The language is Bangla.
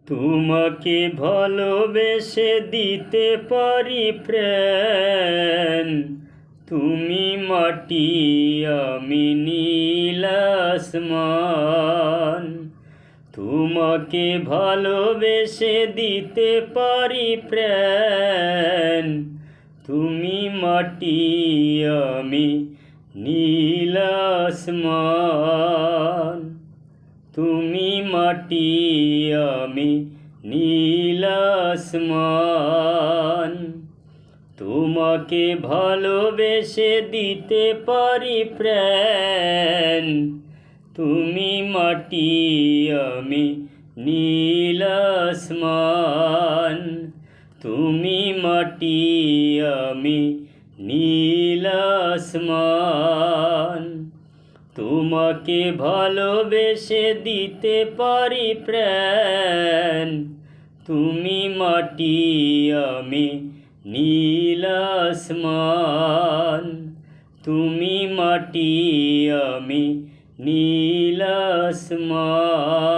তোমাকে ভালোবেসে দিতে পারি প্রাণ, তুমি মাটি আমি নীল আসমান। তোমাকে ভালোবেসে দিতে পারি প্রাণ, তুমি মাটি আমি নীল আসমান। তুমি মাটি আমি নীল আসমান। তোমাকে ভালোবেসে দিতে পারি প্রাণ, তুমি মাটি আমি নীল আসমান। তুমি মাটি আমি নীল আসমান। তোমাকে ভালোবেসে দিতে পারি প্রাণ, তুমি মাটি আমি নীল আসমান। তুমি মাটি আমি নীল আসমান।